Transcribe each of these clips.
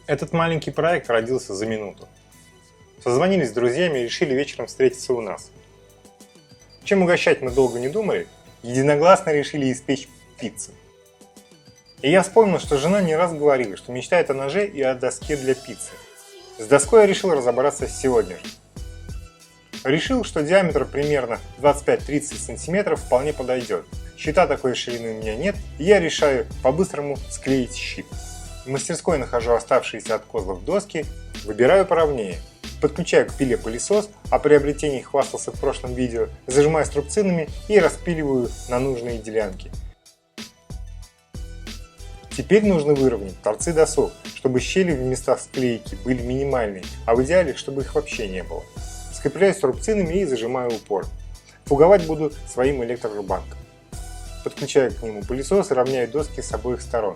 Этот маленький проект родился за минуту. Созвонились с друзьями и решили вечером встретиться у нас. Чем угощать мы долго не думали, единогласно решили испечь пиццу. И я вспомнил, что жена не раз говорила, что мечтает о ноже и о доске для пиццы. С доской я решил разобраться сегодня же. Решил, что диаметр примерно 25-30 см вполне подойдет. Щита такой ширины у меня нет, и я решаю по-быстрому склеить щит. В мастерской нахожу оставшиеся от козлов доски, выбираю поровнее. Подключаю к пиле пылесос, о приобретении хвастался в прошлом видео, зажимаю струбцинами и распиливаю на нужные делянки. Теперь нужно выровнять торцы досок, чтобы щели в местах склейки были минимальные, а в идеале, чтобы их вообще не было. Скрепляю струбцинами и зажимаю упор. Фуговать буду своим электрорубанком. Подключаю к нему пылесос и равняю доски с обоих сторон.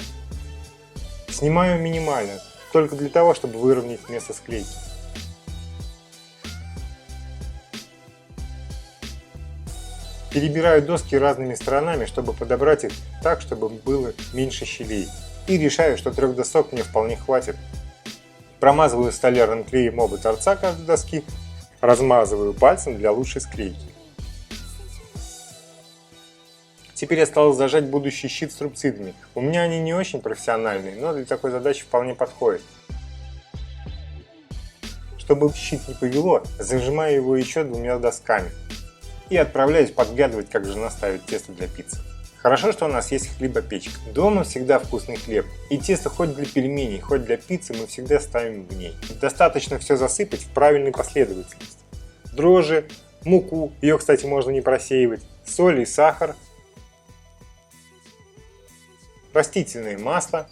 Снимаю минимально, только для того, чтобы выровнять место склейки. Перебираю доски разными сторонами, чтобы подобрать их так, чтобы было меньше щелей. И решаю, что 3 досок мне вполне хватит. Промазываю столярным клеем оба торца каждой доски, размазываю пальцем для лучшей склейки. Теперь осталось зажать будущий щит струбцинами. У меня они не очень профессиональные, но для такой задачи вполне подходят. Чтобы щит не повело, зажимаю его еще 2 досками. И отправляюсь подглядывать, как жена ставит тесто для пиццы. Хорошо, что у нас есть хлебопечка. Дома всегда вкусный хлеб. И тесто хоть для пельменей, хоть для пиццы мы всегда ставим в ней. Достаточно все засыпать в правильной последовательности. Дрожжи, муку, ее, кстати, можно не просеивать, соль и сахар, растительное масло.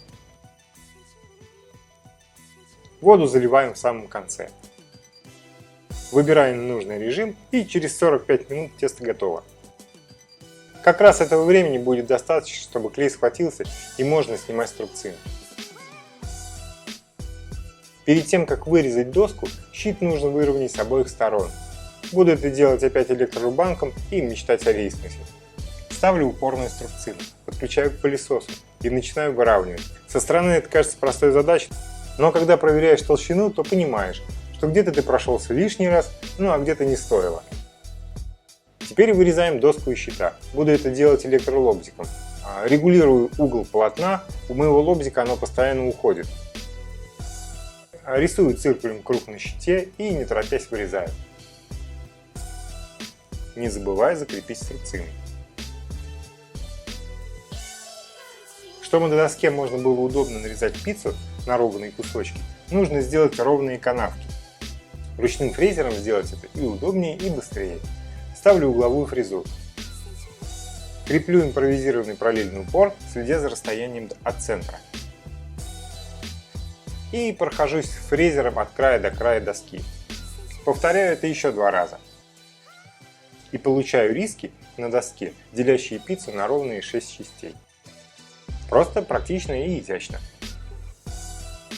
Воду заливаем в самом конце. Выбираем нужный режим, и через 45 минут тесто готово. Как раз этого времени будет достаточно, чтобы клей схватился и можно снимать струбцины. Перед тем, как вырезать доску, щит нужно выровнять с обоих сторон. Буду это делать опять электрорубанком и мечтать о рейсмусе. Ставлю упорные струбцины, подключаю к пылесосу и начинаю выравнивать. Со стороны это кажется простой задачей, но когда проверяешь толщину, то понимаешь, что где-то ты прошелся лишний раз, ну а где-то не стоило. Теперь вырезаем доску из щита. Буду это делать электролобзиком. Регулирую угол полотна, у моего лобзика оно постоянно уходит. Рисую циркулем круг на щите и не торопясь вырезаю. Не забывая закрепить струбцины. Чтобы на доске можно было удобно нарезать пиццу на ровные кусочки, нужно сделать ровные канавки. Ручным фрезером сделать это и удобнее, и быстрее. Ставлю угловую фрезу. Креплю импровизированный параллельный упор, следя за расстоянием от центра. И прохожусь фрезером от края до края доски. Повторяю это еще 2 раза. И получаю риски на доске, делящие пиццу на ровные 6 частей. Просто, практично и изящно.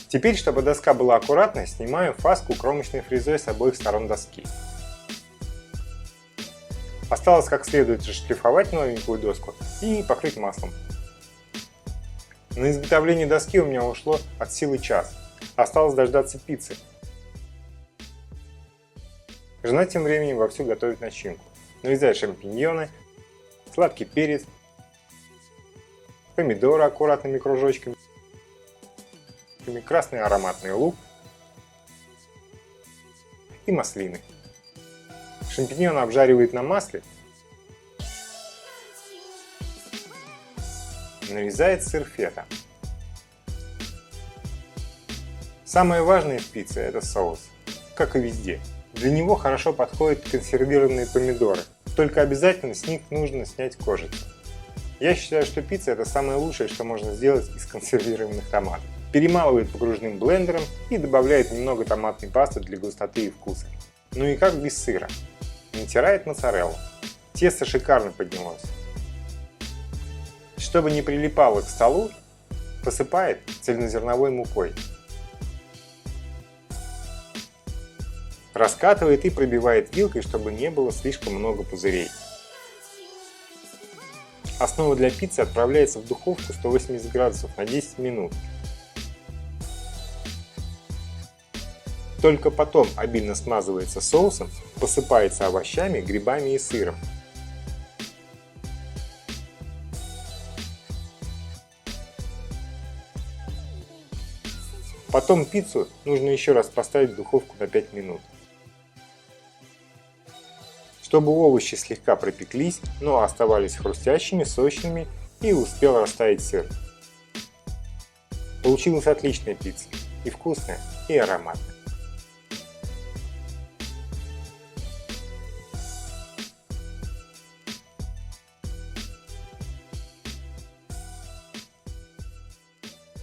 Теперь, чтобы доска была аккуратной, снимаю фаску кромочной фрезой с обоих сторон доски. Осталось как следует зашлифовать новенькую доску и покрыть маслом. На изготовление доски у меня ушло от силы час. Осталось дождаться пиццы. Жена тем временем вовсю готовит начинку. Нарезает шампиньоны, сладкий перец, помидоры аккуратными кружочками, красный ароматный лук и маслины. Шампиньоны обжаривает на масле, нарезает сыр фета. Самое важное в пицце – это соус, как и везде. Для него хорошо подходят консервированные помидоры, только обязательно с них нужно снять кожицу. Я считаю, что пицца – это самое лучшее, что можно сделать из консервированных томатов. Перемалывает погружным блендером и добавляет немного томатной пасты для густоты и вкуса. Ну и как без сыра. Натирает моцареллу. Тесто шикарно поднялось. Чтобы не прилипало к столу, посыпает цельнозерновой мукой. Раскатывает и пробивает вилкой, чтобы не было слишком много пузырей. Основа для пиццы отправляется в духовку 180 градусов на 10 минут. Только потом обильно смазывается соусом, посыпается овощами, грибами и сыром. Потом пиццу нужно еще раз поставить в духовку на 5 минут. Чтобы овощи слегка пропеклись, но оставались хрустящими, сочными и успел растаять сыр. Получилась отличная пицца. И вкусная, и ароматная.